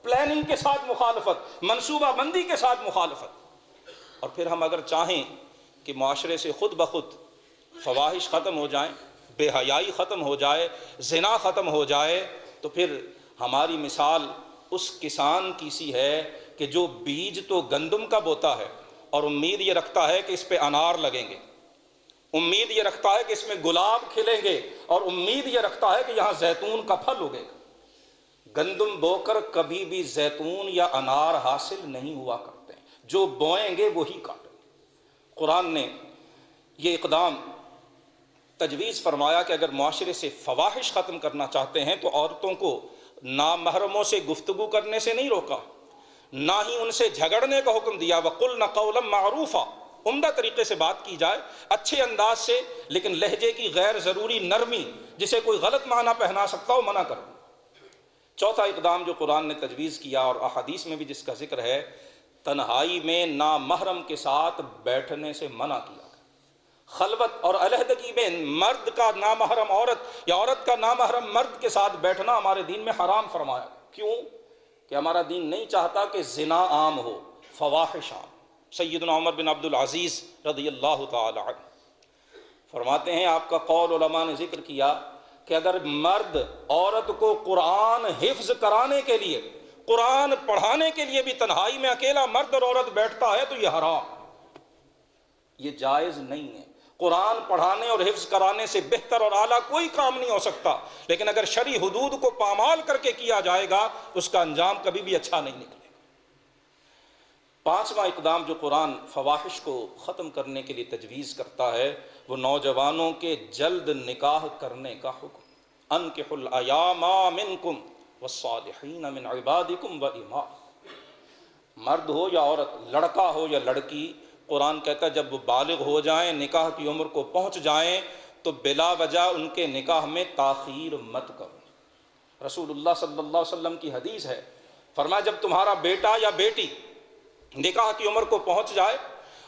Planning کے ساتھ مخالفت، منصوبہ بندی کے ساتھ مخالفت۔ اور پھر ہم اگر چاہیں کہ معاشرے سے خود بخود فواحش ختم ہو جائیں، بے حیائی ختم ہو جائے، زنا ختم ہو جائے، تو پھر ہماری مثال اس کسان کی سی ہے کہ جو بیج تو گندم کا بوتا ہے اور امید یہ رکھتا ہے کہ اس پہ انار لگیں گے، امید یہ رکھتا ہے کہ اس میں گلاب کھلیں گے، اور امید یہ رکھتا ہے کہ یہاں زیتون کا پھل اگے گا۔ گندم بو کر کبھی بھی زیتون یا انار حاصل نہیں ہوا کرتے ہیں، جو بوئیں گے وہی کاٹیں گے۔ قرآن نے یہ اقدام تجویز فرمایا کہ اگر معاشرے سے فواحش ختم کرنا چاہتے ہیں تو عورتوں کو نامحرموں سے گفتگو کرنے سے نہیں روکا، نہ ہی ان سے جھگڑنے کا حکم دیا۔ وَقُلْنَ قَوْلًا مَعْرُوفًا، عمدہ طریقے سے بات کی جائے، اچھے انداز سے، لیکن لہجے کی غیر ضروری نرمی جسے کوئی غلط معنی پہنا سکتا ہو منع کرو۔ چوتھا اقدام جو قرآن نے تجویز کیا اور احادیث میں بھی جس کا ذکر ہے، تنہائی میں نامحرم کے ساتھ بیٹھنے سے منع کیا۔ خلوت اور علیحدگی میں مرد کا نامحرم عورت یا عورت کا نامحرم مرد کے ساتھ بیٹھنا ہمارے دین میں حرام فرمایا۔ کیوں؟ کہ ہمارا دین نہیں چاہتا کہ زنا عام ہو، فواحش عام۔ سیدنا عمر بن عبد العزیز رضی اللہ تعالی عنہ فرماتے ہیں، آپ کا قول علماء نے ذکر کیا کہ اگر مرد عورت کو قرآن حفظ کرانے کے لیے، قرآن پڑھانے کے لیے بھی تنہائی میں اکیلا مرد اور عورت بیٹھتا ہے تو یہ حرام، یہ جائز نہیں ہے۔ قرآن پڑھانے اور حفظ کرانے سے بہتر اور اعلیٰ کوئی کام نہیں ہو سکتا، لیکن اگر شرعی حدود کو پامال کر کے کیا جائے گا اس کا انجام کبھی بھی اچھا نہیں نکلے گا۔ پانچواں اقدام جو قرآن فواحش کو ختم کرنے کے لیے تجویز کرتا ہے وہ نوجوانوں کے جلد نکاح کرنے کا حکم۔ انکحوا الایام منکم والصالحین من عبادکم وامائکم، مرد ہو یا عورت، لڑکا ہو یا لڑکی، قرآن کہتا ہے جب وہ بالغ ہو جائیں، نکاح کی عمر کو پہنچ جائیں تو بلا وجہ ان کے نکاح میں تاخیر مت کرو۔ رسول اللہ صلی اللہ علیہ وسلم کی حدیث ہے، فرمایا جب تمہارا بیٹا یا بیٹی نکاح کی عمر کو پہنچ جائے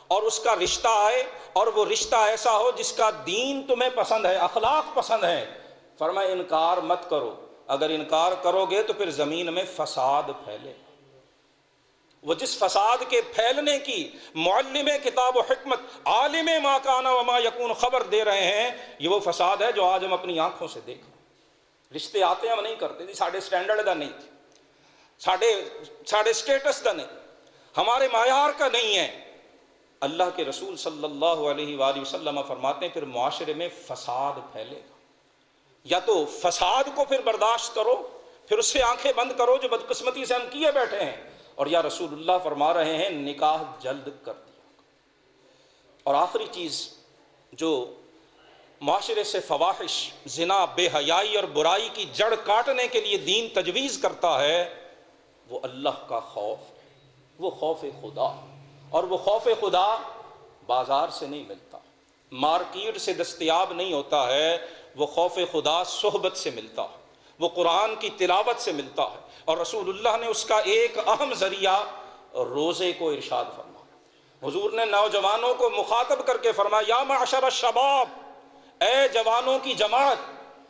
اور اس کا رشتہ آئے اور وہ رشتہ ایسا ہو جس کا دین تمہیں پسند ہے، اخلاق پسند ہے، فرمایا انکار مت کرو، اگر انکار کرو گے تو پھر زمین میں فساد پھیلے۔ وہ جس فساد کے پھیلنے کی معلم کتاب و حکمت، عالم ما کان و ما یکون خبر دے رہے ہیں، یہ وہ فساد ہے جو آج ہم اپنی آنکھوں سے دیکھ رہے ہیں۔ رشتے آتے ہیں ہم نہیں کرتے، جی ساڑھے سٹینڈرڈ دا نہیں تھے، ساڑھے سٹیٹس دا نہیں، ہمارے معیار کا نہیں ہے۔ اللہ کے رسول صلی اللہ علیہ وآلہ وسلم فرماتے ہیں پھر معاشرے میں فساد پھیلے گا۔ یا تو فساد کو پھر برداشت کرو، پھر اس سے آنکھیں بند کرو جو بدقسمتی سے ہم کیے بیٹھے ہیں، اور یا رسول اللہ فرما رہے ہیں نکاح جلد کر دیا۔ اور آخری چیز جو معاشرے سے فواحش، زنا، بے حیائی اور برائی کی جڑ کاٹنے کے لیے دین تجویز کرتا ہے وہ اللہ کا خوف، وہ خوف خدا، اور وہ خوف خدا بازار سے نہیں ملتا، مارکیٹ سے دستیاب نہیں ہوتا ہے، وہ خوف خدا صحبت سے ملتا ہے، وہ قرآن کی تلاوت سے ملتا ہے، اور رسول اللہ نے اس کا ایک اہم ذریعہ روزے کو ارشاد فرمایا۔ حضور نے نوجوانوں کو مخاطب کر کے فرمایا یا معشر الشباب، اے جوانوں کی جماعت،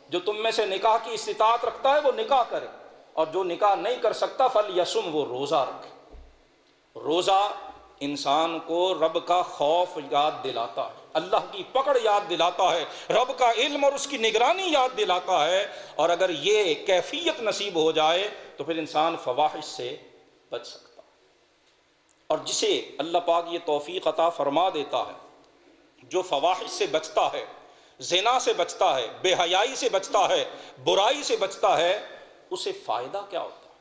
جو تم میں سے نکاح کی استطاعت رکھتا ہے وہ نکاح کرے، اور جو نکاح نہیں کر سکتا فلیصم، وہ روزہ رکھے۔ روزہ انسان کو رب کا خوف یاد دلاتا ہے، اللہ کی پکڑ یاد دلاتا ہے، رب کا علم اور اس کی نگرانی یاد دلاتا ہے، اور اگر یہ کیفیت نصیب ہو جائے تو پھر انسان فواحش سے بچ سکتا ہے۔ اور جسے اللہ پاک یہ توفیق عطا فرما دیتا ہے، جو فواحش سے بچتا ہے، زنا سے بچتا ہے، بے حیائی سے بچتا ہے، برائی سے بچتا ہے، اسے فائدہ کیا ہوتا ہے؟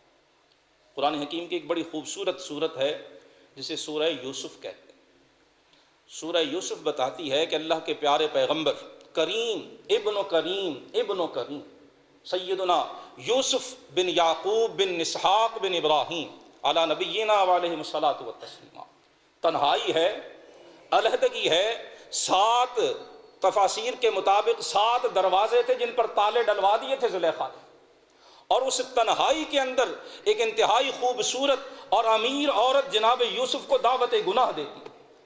قرآن حکیم کی ایک بڑی خوبصورت صورت ہے جسے سورہ یوسف کہتے ہیں۔ سورہ یوسف بتاتی ہے کہ اللہ کے پیارے پیغمبر کریم ابن کریم سیدنا یوسف بن یعقوب بن اسحاق بن ابراہیم علی نبینا وعلیہ الصلاۃ والتسلیم، تنہائی ہے، علیحدگی ہے، 7 تفاسیر کے مطابق 7 دروازے تھے جن پر تالے ڈلوا دیے تھے زلیخا نے، اور اس تنہائی کے اندر ایک انتہائی خوبصورت اور امیر عورت جناب یوسف کو دعوت گناہ دیتی۔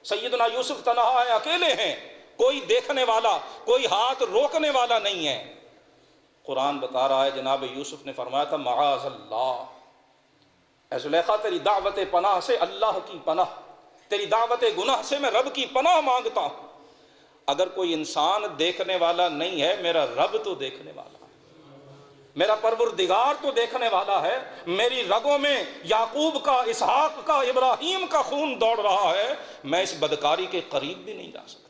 سیدنا یوسف تنہا ہے، اکیلے ہیں، کوئی دیکھنے والا، کوئی ہاتھ روکنے والا نہیں ہے۔ قرآن بتا رہا ہے جناب یوسف نے فرمایا تھا معاذ اللہ، اے زلیخا تیری دعوت پناہ سے اللہ کی پناہ، تیری دعوت گناہ سے میں رب کی پناہ مانگتا ہوں۔ اگر کوئی انسان دیکھنے والا نہیں ہے، میرا رب تو دیکھنے والا ہے، میرا پروردگار تو دیکھنے والا ہے۔ میری رگوں میں یعقوب کا، اسحاق کا، ابراہیم کا خون دوڑ رہا ہے، میں اس بدکاری کے قریب بھی نہیں جا سکتا۔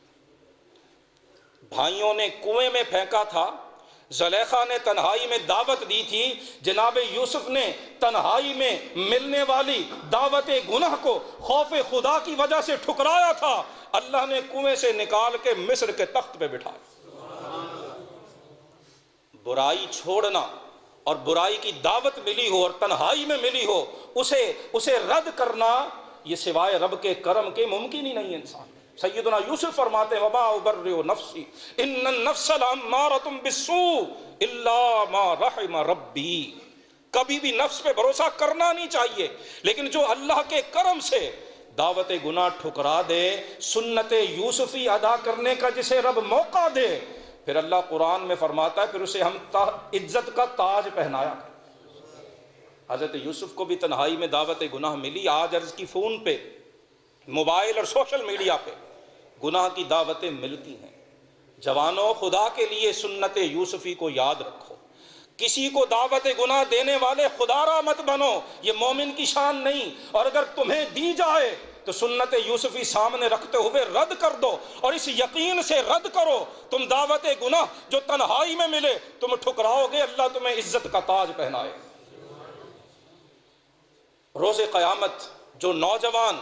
بھائیوں نے کنویں میں پھینکا تھا، زلیخا نے تنہائی میں دعوت دی تھی، جناب یوسف نے تنہائی میں ملنے والی دعوت گناہ کو خوف خدا کی وجہ سے ٹھکرایا تھا، اللہ نے کنویں سے نکال کے مصر کے تخت پہ بٹھایا۔ برائی چھوڑنا اور برائی کی دعوت ملی ہو اور تنہائی میں ملی ہو، اسے رد کرنا، یہ سوائے رب کے کرم کے ممکن ہی نہیں ہے انسان۔ سیدنا یوسف فرماتے ہیں وما ابرئ نفسی ان النفس لامارۃ بالسوء الا ما رحم ربی۔ کبھی بھی نفس پہ بھروسہ کرنا نہیں چاہیے، لیکن جو اللہ کے کرم سے دعوت گناہ ٹھکرا دے، سنت یوسفی ادا کرنے کا جسے رب موقع دے، پھر اللہ قرآن میں فرماتا ہے پھر اسے ہم عزت کا تاج پہنایا۔ حضرت یوسف کو بھی تنہائی میں دعوت گناہ ملی، آج عرض کی فون پہ، موبائل اور سوشل میڈیا پہ گناہ کی دعوتیں ملتی ہیں۔ جوانوں، خدا کے لیے سنت یوسفی کو یاد رکھو۔ کسی کو دعوت گناہ دینے والے خدارا مت بنو، یہ مومن کی شان نہیں، اور اگر تمہیں دی جائے تو سنت یوسفی سامنے رکھتے ہوئے رد کر دو، اور اس یقین سے رد کرو تم دعوت گناہ جو تنہائی میں ملے تم ٹھکراؤ گے، اللہ تمہیں عزت کا تاج پہنائے۔ روز قیامت جو نوجوان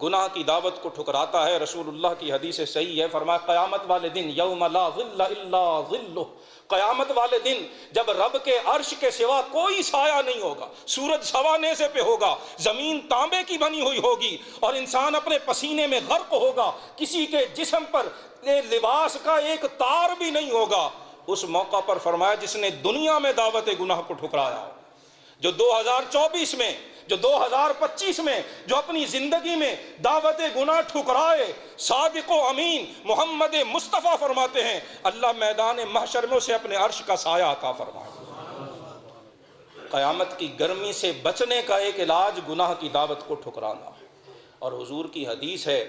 گناہ کی دعوت کو ٹھکراتا ہے، رسول اللہ کی حدیث صحیح ہے، فرمایا قیامت والے دن یوم لا ظل الا ظلہ، قیامت والے دن جب رب کے عرش کے سوا کوئی سایہ نہیں ہوگا، سورج سوا نیزے پہ ہوگا، زمین تانبے کی بنی ہوئی ہوگی، اور انسان اپنے پسینے میں غرق ہوگا، کسی کے جسم پر لباس کا ایک تار بھی نہیں ہوگا، اس موقع پر فرمایا جس نے دنیا میں دعوت گناہ کو ٹھکرایا ہو، جو 2024 میں، جو 2025 میں، جو اپنی زندگی میں دعوت گناہ ٹھکرائے، صادق و امین محمد مصطفیٰ فرماتے ہیں اللہ میدان محشر میں اسے اپنے عرش کا سایہ عطا فرمائے۔ قیامت کی گرمی سے بچنے کا ایک علاج گناہ کی دعوت کو ٹھکرانا ہے، اور حضور کی حدیث ہے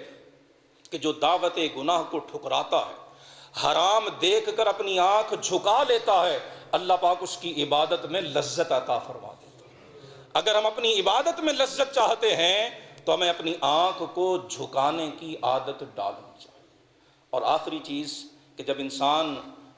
کہ جو دعوت گناہ کو ٹھکراتا ہے، حرام دیکھ کر اپنی آنکھ جھکا لیتا ہے، اللہ پاک اس کی عبادت میں لذت عطا فرما دیتا ہے۔ اگر ہم اپنی عبادت میں لذت چاہتے ہیں تو ہمیں اپنی آنکھ کو جھکانے کی عادت ڈالنی چاہیے۔ اور آخری چیز کہ جب انسان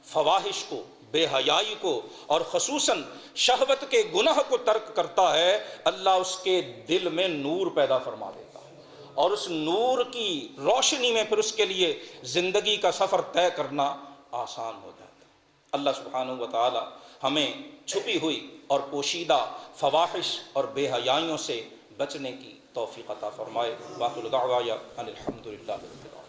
فواحش کو، بے حیائی کو، اور خصوصاً شہوت کے گناہ کو ترک کرتا ہے، اللہ اس کے دل میں نور پیدا فرما دیتا ہے، اور اس نور کی روشنی میں پھر اس کے لیے زندگی کا سفر طے کرنا آسان ہو جاتا ہے۔ اللہ سبحانہ و تعالی ہمیں چھپی ہوئی اور پوشیدہ فواحش اور بے حیائیوں سے بچنے کی توفیق عطا فرمائے۔ باقی دعوایا ان الحمدللہ رب العالمین۔